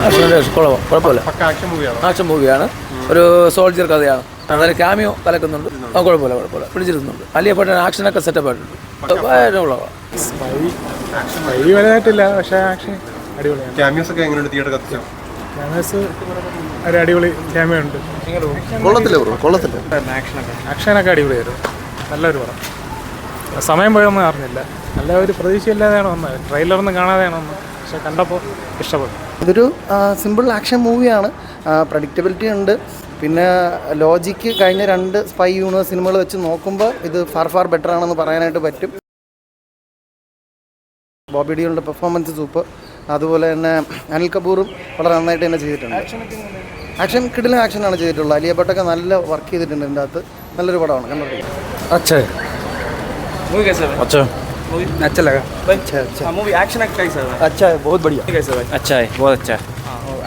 കുഴപ്പമില്ല, ആക്ഷൻ മൂവിയാണ്. ഒരു സോൾജിയർ കഥയാണ്. അതായത് ക്യാമിയോ കലക്കുന്നുണ്ട്. കുഴപ്പമില്ല, പിടിച്ചിരുന്നുണ്ട്. അലിയ ഭട്ട് ആക്ഷനൊക്കെ സെറ്റപ്പ് ആയിട്ടുണ്ട്. വലുതായിട്ടില്ല, പക്ഷേ ആക്ഷൻ അടിപൊളിയാണ്. ക്യാമിയോസ് ഒക്കെ എങ്ങനെയുണ്ട്? തിയേറ്റർ കത്തിച്ചോ? ക്യാമിയോസ് ഒരു അടിപൊളി ക്യാമിയോ ഉണ്ട്. ആക്ഷനൊക്കെ അടിപൊളിയായിരുന്നു. നല്ലൊരു പടം. സമയം പോയൊന്നും അറിഞ്ഞില്ല. നല്ല ഒരു പ്രതീക്ഷയില്ലാതെയാണ് വന്നത്. ട്രെയിലറൊന്നും കാണാതെയാണ് വന്നത്. പക്ഷെ കണ്ടപ്പോൾ ഇഷ്ടപ്പെട്ടു. ഇതൊരു സിമ്പിൾ ആക്ഷൻ മൂവിയാണ്. പ്രഡിക്റ്റബിലിറ്റി ഉണ്ട്. പിന്നെ ലോജിക്ക് കഴിഞ്ഞ 2 സ്പൈ യൂണിവേഴ്സ് സിനിമകൾ വെച്ച് നോക്കുമ്പോൾ ഇത് ഫാർ ബെറ്റർ ആണെന്ന് പറയാനായിട്ട് പറ്റും. ബോബി ഡിയോളിൻ്റെ പെർഫോമൻസ് സൂപ്പർ. അതുപോലെ തന്നെ അനിൽ കപൂറും വളരെ നന്നായിട്ട് തന്നെ ചെയ്തിട്ടുണ്ട്. ആക്ഷൻ കിടിലൻ ആക്ഷനാണ് ചെയ്തിട്ടുള്ളത്. അലിയ ഭട്ടൊക്കെ നല്ല വർക്ക് ചെയ്തിട്ടുണ്ട്. ഇതിൻ്റെ അകത്ത് നല്ലൊരു പടമാണ്. കണ്ടിട്ടുണ്ട്. अच्छा लगा। मूवी एक्शन कैसा है? अच्छा है, बहुत बढ़िया। कैसा है? अच्छा है, बहुत अच्छा है।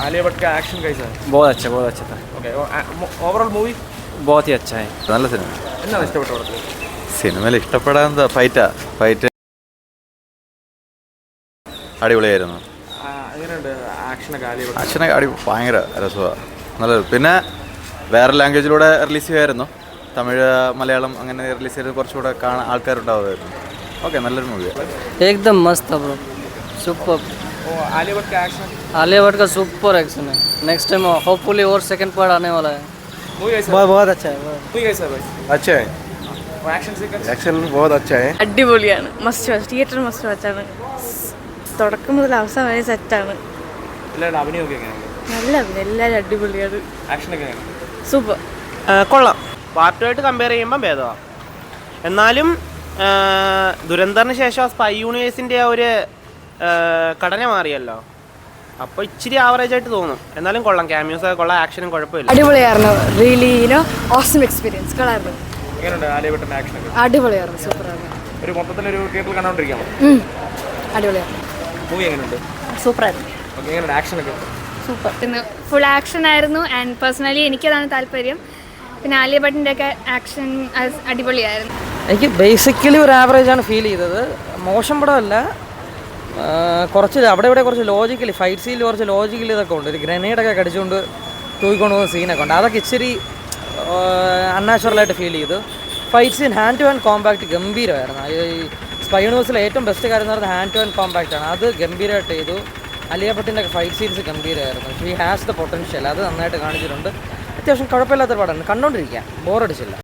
आलिया भट्ट का एक्शन कैसा है? बहुत अच्छा था। ओके, ओवरऑल मूवी बहुत ही अच्छा है। നല്ല സിനിമ. എന്താണ് ഇഷ്ടപ്പെട്ടത്? സിനിമയിൽ ഇഷ്ടപ്പെടാൻ എന്താ, ഫൈറ്റ് അടിപൊളിയായിരുന്നു. എങ്ങനെയുണ്ട് ആക്ഷനൊക്കെ? ആലിയ ഭട്ട് അച്ഛനൊക്കെ ഭയങ്കര രസമാണ്, നല്ലത്. പിന്നെ വേറെ ലാംഗ്വേജിലൂടെ റിലീസ് ചെയ്യുമായിരുന്നു. തമിഴ്, മലയാളം അങ്ങനെ റിലീസ് ചെയ്ത് കുറച്ചുകൂടെ കാണാൻ ആൾക്കാരുണ്ടാവുമായിരുന്നു. ഓക്കെ, നല്ലൊരു മൂവിയാണ്. एकदम मस्त था ब्रो, सुपर। आलिया भट्ट का एक्शन? आलिया भट्ट का सुपर एक्शन है। नेक्स्ट टाइम होपफुली और सेकंड पार्ट आने वाला है। मूवी कैसा? बहुत अच्छा है। मूवी कैसा है भाई? अच्छा है, एक्शन सीक्वेंस एक्शन बहुत अच्छा है. അടിപൊളിയാണ്. Must watch. തിയേറ്റർ മസ്റ്റ് വാച്ചാണ്. തുടക്കം മുതൽ അവസാനം വരെ സെറ്റാണ്. എല്ലാവരുടെ അഭിനയമൊക്കെ എങ്ങനെയാണ്? നല്ല അഭിനയം, എല്ലാവരും അടിപൊളിയാണ്. ആക്ഷനൊക്കെ എങ്ങനെയാണ്? സൂപ്പർ. കൊള്ളാം. പാർട്ടുമായിട്ട് കമ്പയർ ചെയ്യുമ്പോൾ ഭേദമാണ്. എന്നാലും ദുരന്തറിന് ശേഷം സ്പൈ യൂണിവേഴ്സിൻ്റെ ആ ഒരു ഘടന മാറിയല്ലോ, അപ്പോൾ ഇച്ചിരി ആവറേജ് ആയിട്ട് തോന്നും. എന്നാലും കൊള്ളാം. ക്യാമിയോസ് ഒക്കെ കൊള്ളാം, ആക്ഷനും കുഴപ്പമില്ല. അടിപൊളിയായിരുന്നു. Really awesome experience. കളായിരുന്നു. എങ്ങനെയുണ്ട് ആലിയ ഭട്ടിന്റെ ആക്ഷനൊക്കെ? അടിപൊളിയായിരുന്നു, സൂപ്പറായിരുന്നു. ഒരു മൊത്തത്തിലൊരു തിയേറ്ററിൽ കണ്ടോണ്ടിരിക്കാമോ? അടിപൊളിയായിരുന്നു. മൂവി എങ്ങനെയുണ്ട്? സൂപ്പറായിരുന്നു. ഓക്കെ, എങ്ങനെയുണ്ട് ആക്ഷനൊക്കെ? സൂപ്പർ. പിന്നെ ഫുൾ ആക്ഷൻ ആയിരുന്നു. ആൻഡ് പേഴ്സണലി എനിക്കതാണ് താല്പര്യം. പിന്നെ ആലിയ ഭട്ടിൻ്റെ ഒക്കെ ആക്ഷൻ അടിപൊളിയായിരുന്നു. എനിക്ക് ബേസിക്കലി ഒരു ആവറേജാണ് ഫീൽ ചെയ്തത്. മോശം പടമല്ല. കുറച്ച് അവിടെ ഇവിടെ കുറച്ച് ലോജിക്കലി ഫൈറ്റ് സീനിൽ കുറച്ച് ലോജിക്കലി ഇതൊക്കെ ഉണ്ട്. ഒരു ഗ്രനേഡൊക്കെ കടിച്ചുകൊണ്ട് തൂക്കിക്കൊണ്ട് പോകുന്ന സീനൊക്കെ ഉണ്ട്. അതൊക്കെ ഇച്ചിരി അൺനാച്ചുറലായിട്ട് ഫീൽ ചെയ്തു. Fight scene hand to hand compact ഗംഭീരമായിരുന്നു. ഈ സ്പൈ യൂണിവേഴ്സിലെ ഏറ്റവും ബെസ്റ്റ് കാര്യം എന്ന് പറയുന്നത് ഹാൻഡ് ടു ഹാൻഡ് കോമ്പാക്റ്റ് ആണ്. അത് ഗംഭീരമായിട്ട് ചെയ്തു. അലിയ ഭട്ടിൻ്റെ ഫൈറ്റ് സീൻസ് ഗംഭീരമായിരുന്നു. She has the potential. അത് നന്നായിട്ട് കാണിച്ചിട്ടുണ്ട്. അത്യാവശ്യം കുഴപ്പമില്ലാത്തൊരു പടമാണ്. കണ്ടുകൊണ്ടിരിക്കുക, ബോറടിച്ചില്ല.